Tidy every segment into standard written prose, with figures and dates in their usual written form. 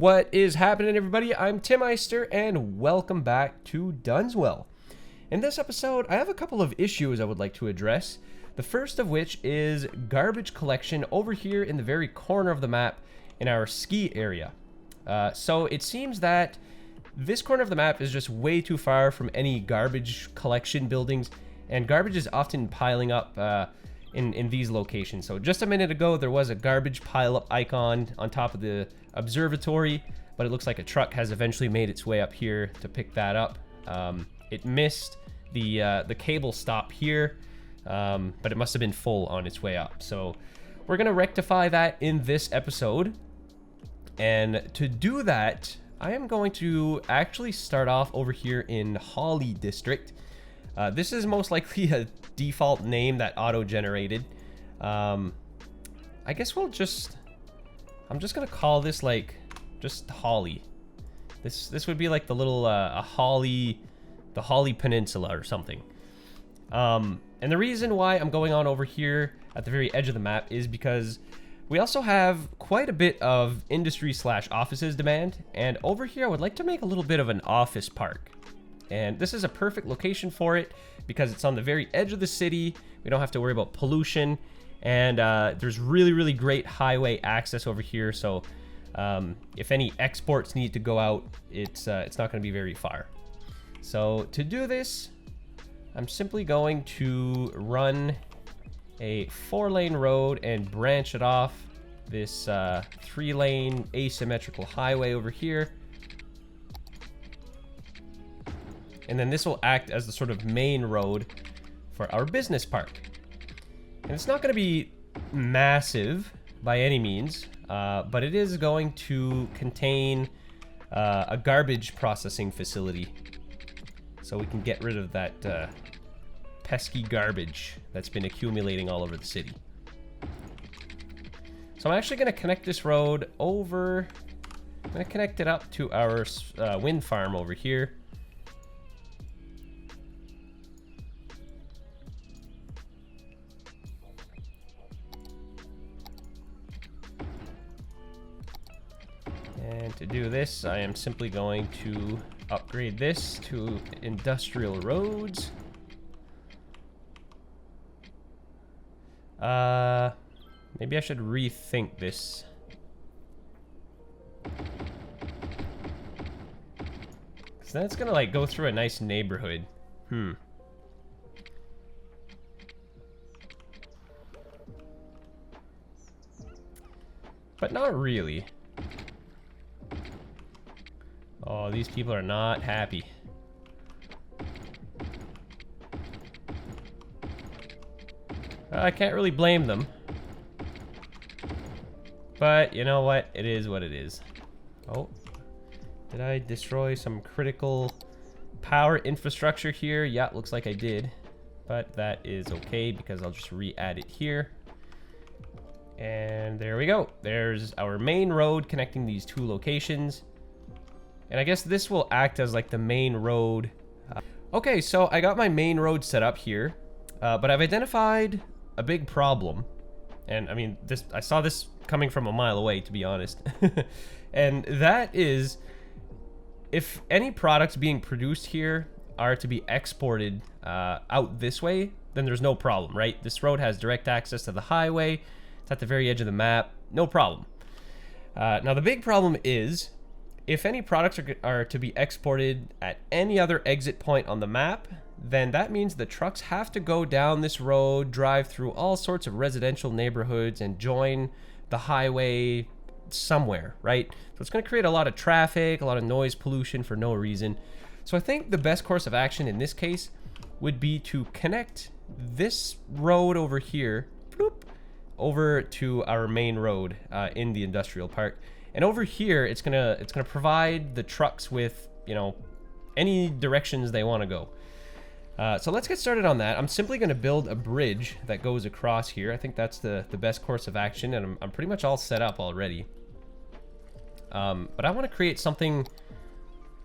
What is happening, everybody? I'm Tim Eister, and welcome back to Dunswell. In this episode, I have a couple of issues I would like to address. The first of which is garbage collection over here in the very corner of the map in our ski area. So it seems that this corner of the map is just way too far from any garbage collection buildings, and garbage is often piling up in these locations. So just a minute ago, there was a garbage pile up icon on top of the observatory, but it looks like a truck has eventually made its way up here to pick that up. It missed the cable stop here, but it must have been full on its way up. So we're gonna rectify that in this episode, and to do that, I am going to actually start off over here in Holly District. This is most likely a default name that auto-generated. I guess I'm just gonna call this like just Holly. This would be like the little the Holly Peninsula or something. And the reason why I'm going on over here at the very edge of the map is because we also have quite a bit of industry / offices demand, and over here I would like to make a little bit of an office park. And this is a perfect location for it because it's on the very edge of the city. We don't have to worry about pollution, and there's really great highway access over here. So if any exports need to go out, it's not going to be very far. So to do this, I'm simply going to run a 4-lane road and branch it off this 3-lane asymmetrical highway over here. And then this will act as the sort of main road for our business park. And it's not going to be massive by any means, but it is going to contain a garbage processing facility. So we can get rid of that pesky garbage that's been accumulating all over the city. So I'm actually going to connect this road over. I'm going to connect it up to our wind farm over here. And to do this, I am simply going to upgrade this to industrial roads. Maybe I should rethink this. So then it's gonna like go through a nice neighborhood. But not really. Oh, these people are not happy. I can't really blame them. But you know what? It is what it is. Oh, did I destroy some critical power infrastructure here? Yeah, looks like I did. But that is okay because I'll just re-add it here. And there we go. There's our main road connecting these two locations. And I guess this will act as like the main road. Okay, so I got my main road set up here, but I've identified a big problem. And I mean, I saw this coming from a mile away, to be honest. And that is, if any products being produced here are to be exported out this way, then there's no problem, right? This road has direct access to the highway. It's at the very edge of the map. No problem. Now, the big problem is, if any products are to be exported at any other exit point on the map, then that means the trucks have to go down this road, drive through all sorts of residential neighborhoods, and join the highway somewhere, right? So it's going to create a lot of traffic, a lot of noise pollution for no reason. So I think the best course of action in this case would be to connect this road over here, bloop, over to our main road in the industrial park. And over here, it's gonna provide the trucks with, you know, any directions they want to go. So let's get started on that. I'm simply going to build a bridge that goes across here. I think that's the best course of action, and I'm pretty much all set up already. But I want to create something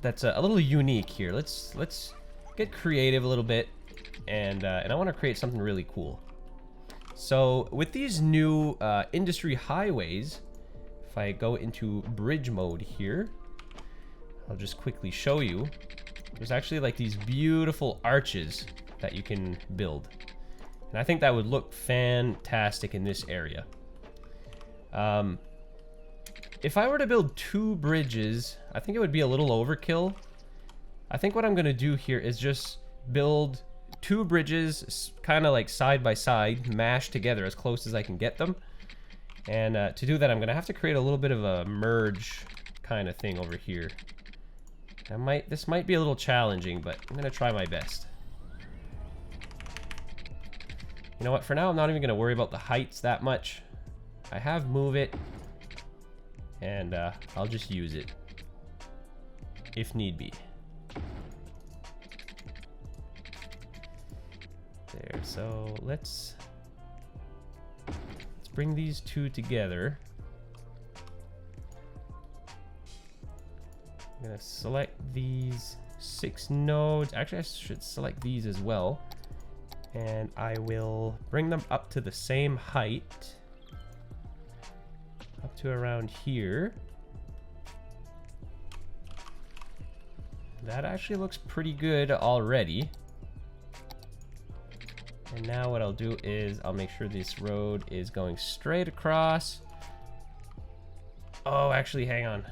that's a little unique here. Let's get creative a little bit, and I want to create something really cool. So with these new industry highways, if if I go into bridge mode here, I'll just quickly show you. There's actually like these beautiful arches that you can build. And I think that would look fantastic in this area. If I were to build 2 bridges, I think it would be a little overkill. I think what I'm going to do here is just build 2 bridges kind of like side by side, mashed together as close as I can get them. And to do that, I'm going to have to create a little bit of a merge kind of thing over here. This might be a little challenging, but I'm going to try my best. You know what? For now, I'm not even going to worry about the heights that much. I have move it, and I'll just use it if need be. There, so let's bring these 2 together. I'm gonna select these 6 nodes. Actually, I should select these as well. And I will bring them up to the same height. Up to around here. That actually looks pretty good already. And now what I'll do is I'll make sure this road is going straight across. Oh, actually, hang on.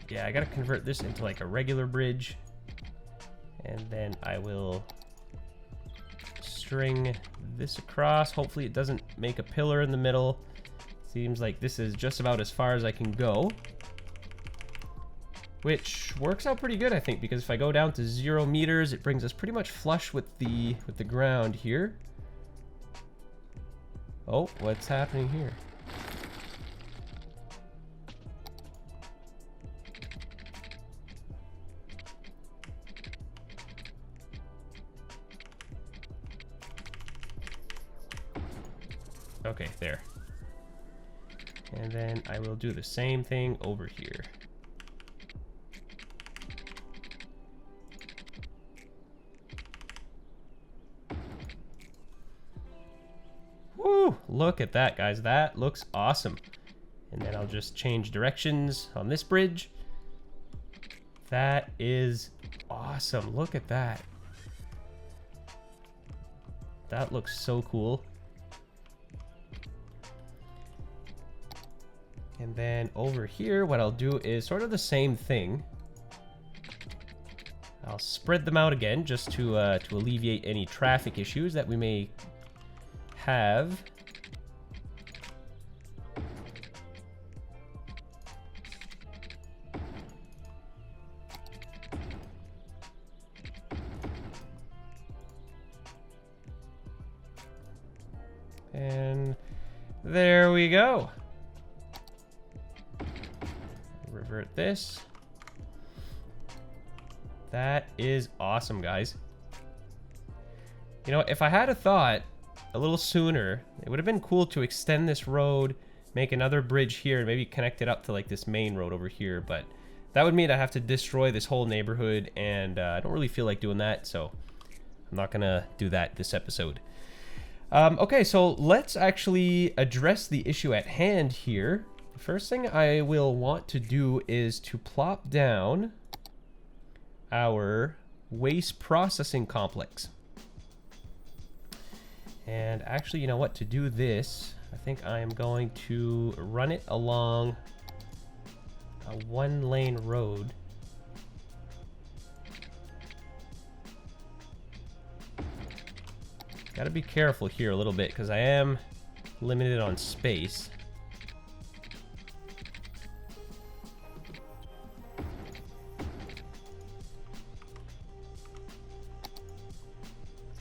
Yeah, I gotta convert this into like a regular bridge. And then I will string this across. Hopefully it doesn't make a pillar in the middle. Seems like this is just about as far as I can go. Which works out pretty good, I think, because if I go down to 0 meters, it brings us pretty much flush with the ground here. Oh, what's happening here? Okay, there. And then I will do the same thing over here. Woo! Look at that, guys. That looks awesome. And then I'll just change directions on this bridge. That is awesome. Look at that. That looks so cool. And then over here, what I'll do is sort of the same thing. I'll spread them out again just to alleviate any traffic issues that we may have. And there we go. Revert this. That is awesome, guys. You know, if I had a thought a little sooner, it would have been cool to extend this road, make another bridge here, and maybe connect it up to like this main road over here, but that would mean I have to destroy this whole neighborhood, and I don't really feel like doing that, so I'm not gonna do that this episode. Okay, so let's actually address the issue at hand here. The first thing I will want to do is to plop down our waste processing complex. And actually, you know what, to do this, I think I am going to run it along a 1-lane road. Gotta be careful here a little bit because I am limited on space.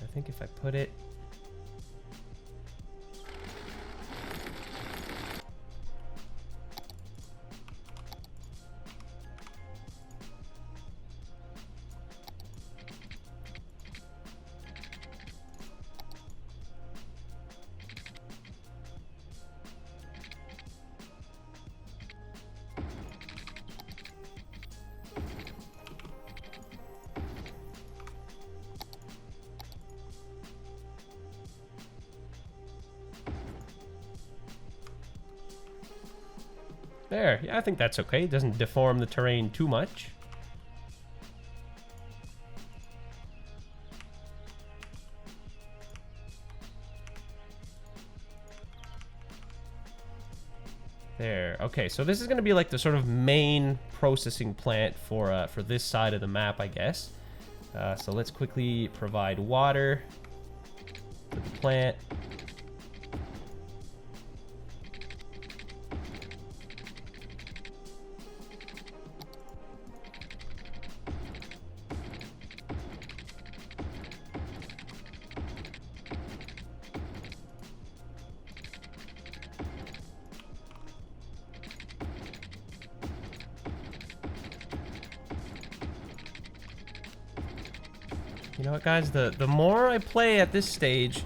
I think if I put it There, yeah, I think that's okay. It doesn't deform the terrain too much. There. Okay, so this is going to be like the sort of main processing plant for this side of the map, I guess. So let's quickly provide water for the plant. You know what, guys? The more I play at this stage,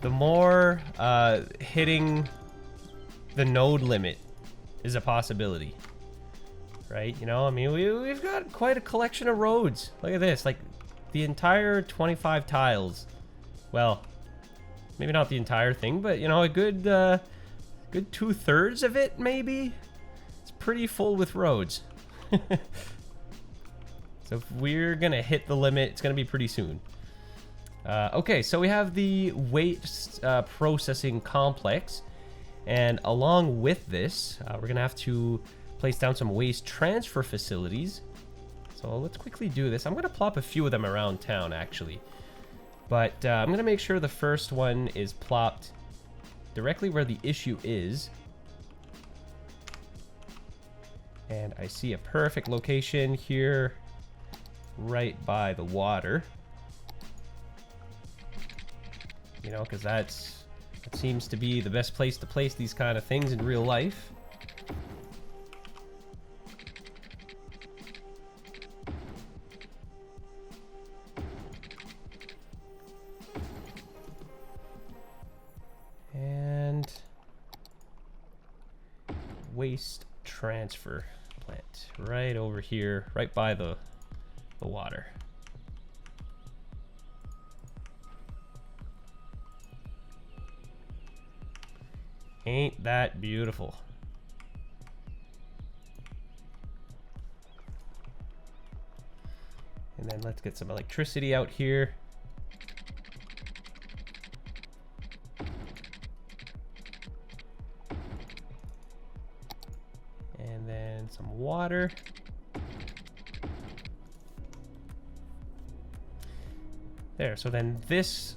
the more hitting the node limit is a possibility. Right? You know, I mean, we've got quite a collection of roads. Look at this. Like, the entire 25 tiles. Well, maybe not the entire thing, but, you know, a good 2/3 of it, maybe? It's pretty full with roads. So if we're going to hit the limit, it's going to be pretty soon. Okay, so we have the waste processing complex. And along with this, we're going to have to place down some waste transfer facilities. So let's quickly do this. I'm going to plop a few of them around town, actually. But I'm going to make sure the first one is plopped directly where the issue is. And I see a perfect location here, right by the water. You know, because that seems to be the best place to place these kind of things in real life. And waste transfer plant right over here, right by the water. Ain't that beautiful? And then let's get some electricity out here. And then some water. There, so then this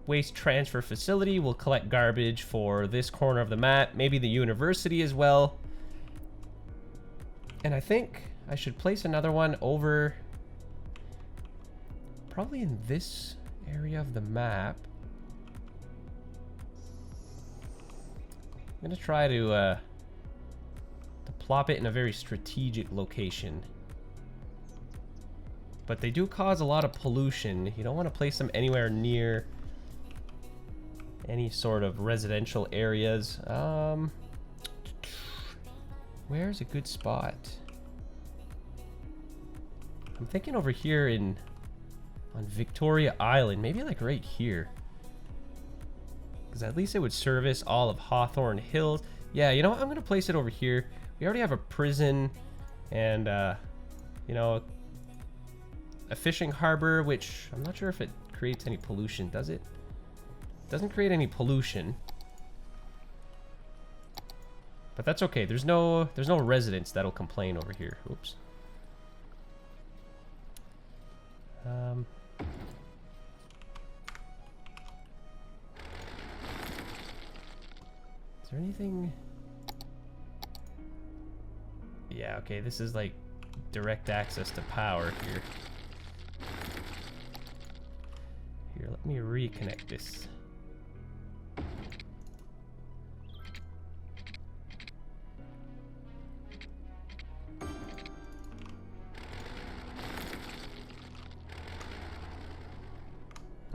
waste transfer facility will collect garbage for this corner of the map, maybe the university as well. And I think I should place another one over probably in this area of the map. I'm gonna try to plop it in a very strategic location. But they do cause a lot of pollution. You don't want to place them anywhere near any sort of residential areas. Where's a good spot? I'm thinking over here on Victoria Island. Maybe like right here. Because at least it would service all of Hawthorne Hills. Yeah, you know what? I'm going to place it over here. We already have a prison and, you know, a fishing harbor, which I'm not sure if it creates any pollution, does it? Doesn't create any pollution. But that's okay. There's no residents that'll complain over here. Oops. Is there anything? Yeah, okay, this is like direct access to power here. Here, let me reconnect this.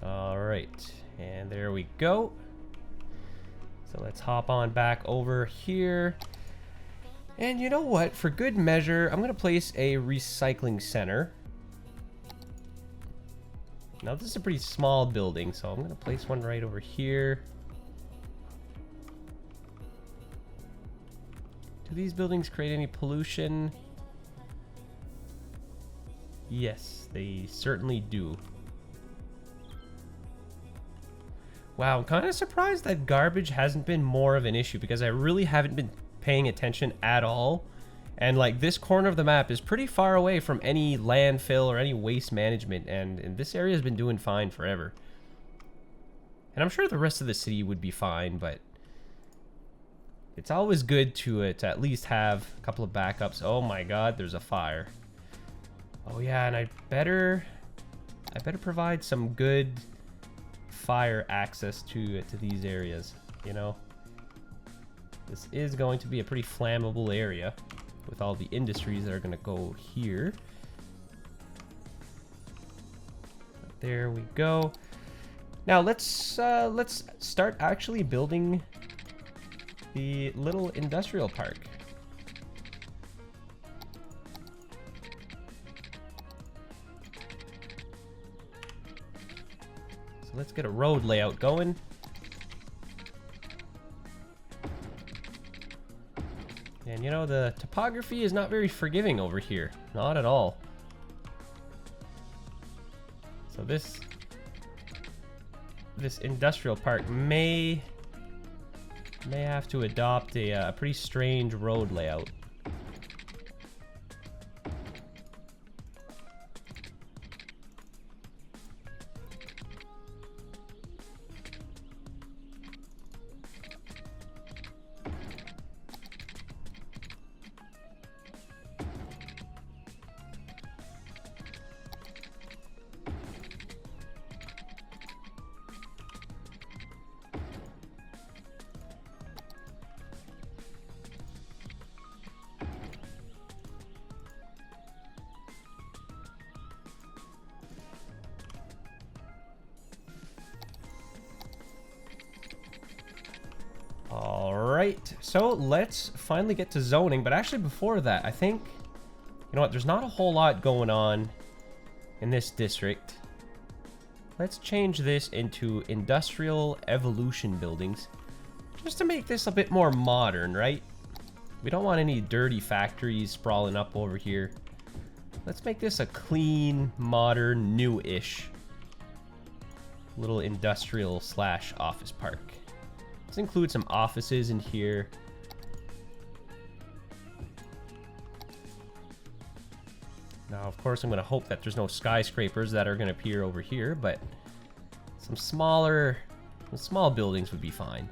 All right, and there we go. So let's hop on back over here. And you know what? For good measure, I'm going to place a recycling center. Now, this is a pretty small building, so I'm going to place one right over here. Do these buildings create any pollution? Yes, they certainly do. Wow, I'm kind of surprised that garbage hasn't been more of an issue because I really haven't been paying attention at all. And like this corner of the map is pretty far away from any landfill or any waste management, and this area has been doing fine forever. And I'm sure the rest of the city would be fine, but it's always good to at least have a couple of backups. Oh my god, there's a fire. Oh yeah, and I better provide some good fire access to these areas, you know. This is going to be a pretty flammable area with all the industries that are going to go here. There we go. Now let's start actually building the little industrial park. So let's get a road layout going. And you know, the topography is not very forgiving over here. Not at all. So this industrial park may have to adopt a pretty strange road layout. Alright, so let's finally get to zoning, but actually before that, I think, you know what, there's not a whole lot going on in this district. Let's change this into industrial evolution buildings, just to make this a bit more modern, right? We don't want any dirty factories sprawling up over here. Let's make this a clean, modern, new-ish little industrial slash office park. Let's include some offices in here. Now, of course, I'm going to hope that there's no skyscrapers that are going to appear over here, but some small buildings would be fine.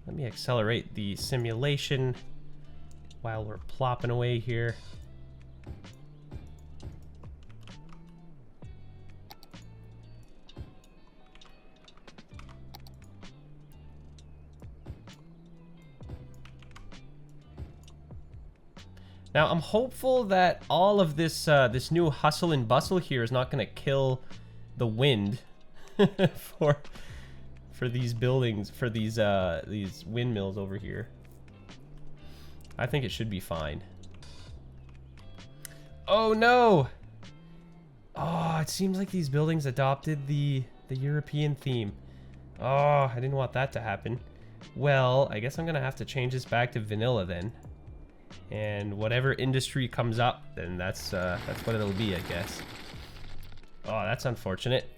Let me accelerate the simulation while we're plopping away here. Now, I'm hopeful that all of this this new hustle and bustle here is not going to kill the wind for these buildings, for these windmills over here. I think it should be fine. Oh no! Oh, it seems like these buildings adopted the European theme. Oh, I didn't want that to happen. Well, I guess I'm gonna have to change this back to vanilla then. And whatever industry comes up, then that's what it'll be, I guess. Oh, that's unfortunate.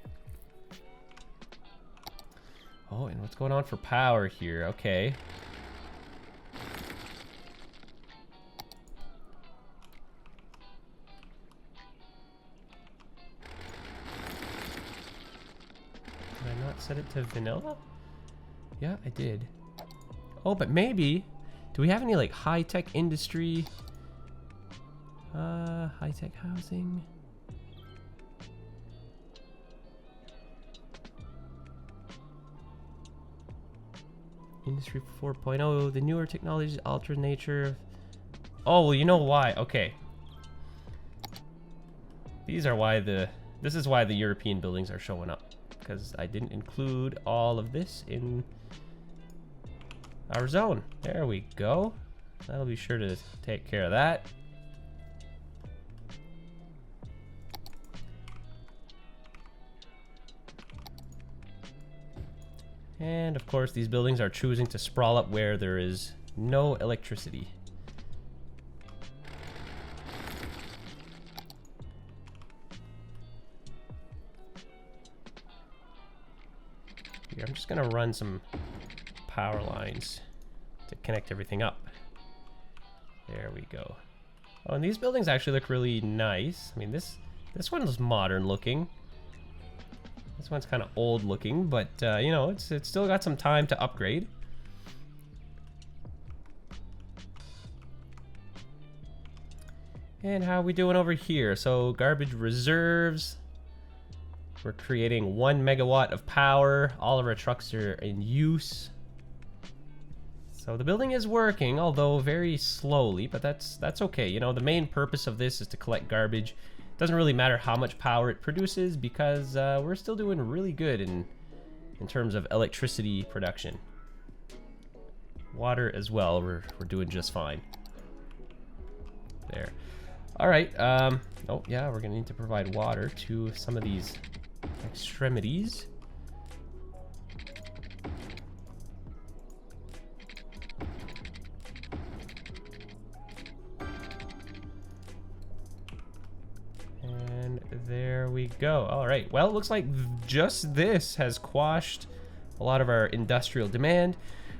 Oh, and what's going on for power here? Okay. Did I not set it to vanilla? Yeah, I did. Oh, but maybe... Do we have any, like, high-tech industry? High-tech housing. Industry 4.0, the newer technologies alter nature. Oh, well, you know why. Okay. These are why this is why the European buildings are showing up. Because I didn't include all of this in our zone. There we go. That'll be sure to take care of that. And of course, these buildings are choosing to sprawl up where there is no electricity. Here, I'm just gonna run some power lines to connect everything up. There we go. Oh, and these buildings actually look really nice. I mean, this one is modern looking. This one's kind of old looking, but you know, it's still got some time to upgrade. And how are we doing over here? So garbage reserves. We're creating 1 megawatt of power. All of our trucks are in use. So the building is working, although very slowly, but that's okay. You know, the main purpose of this is to collect garbage. Doesn't really matter how much power it produces because we're still doing really good in terms of electricity production. Water as well, we're doing just fine. There. All right. Oh yeah, we're gonna need to provide water to some of these extremities. There we go. All right. Well, it looks like just this has quashed a lot of our industrial demand.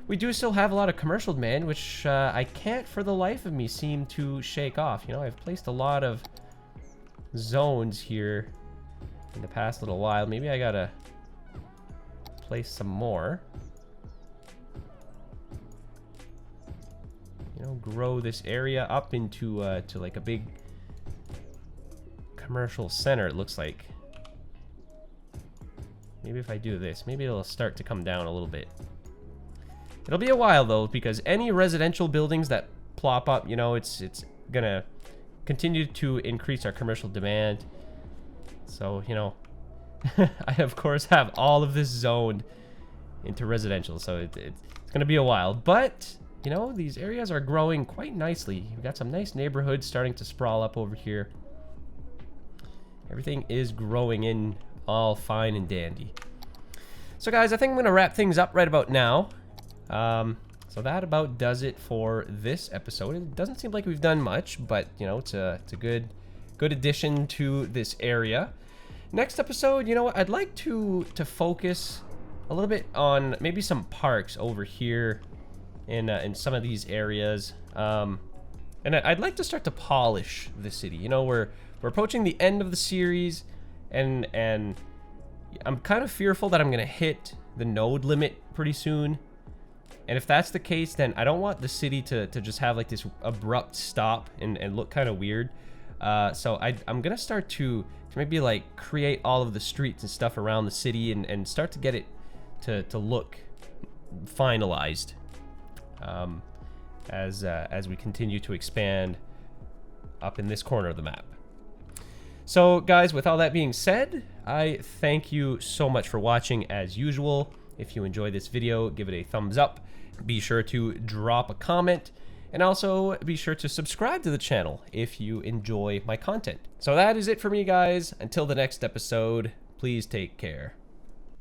We do still have a lot of commercial demand, which I can't for the life of me seem to shake off. You know, I've placed a lot of zones here in the past little while. Maybe I gotta place some more. You know, grow this area up into to like a big commercial center, it looks like. Maybe if I do this, maybe it'll start to come down a little bit. It'll be a while though, because any residential buildings that plop up, you know, it's gonna continue to increase our commercial demand. So, you know, I of course have all of this zoned into residential, so it's gonna be a while. But, you know, these areas are growing quite nicely. We've got some nice neighborhoods starting to sprawl up over here. Everything is growing in all fine and dandy. So guys, I think I'm going to wrap things up right about now. So that about does it for this episode. It doesn't seem like we've done much, but you know, it's a good addition to this area. Next episode, you know what, I'd like to focus a little bit on maybe some parks over here in some of these areas. And I'd like to start to polish the city. You know, we're approaching the end of the series, and I'm kind of fearful that I'm gonna hit the node limit pretty soon. And if that's the case, then I don't want the city to just have like this abrupt stop and look kind of weird. So I'm gonna start to maybe like create all of the streets and stuff around the city and start to get it to look finalized as we continue to expand up in this corner of the map. So guys, with all that being said, I thank you so much for watching as usual. If you enjoyed this video, give it a thumbs up. Be sure to drop a comment, and also be sure to subscribe to the channel if you enjoy my content. So that is it for me, guys. Until the next episode, please take care.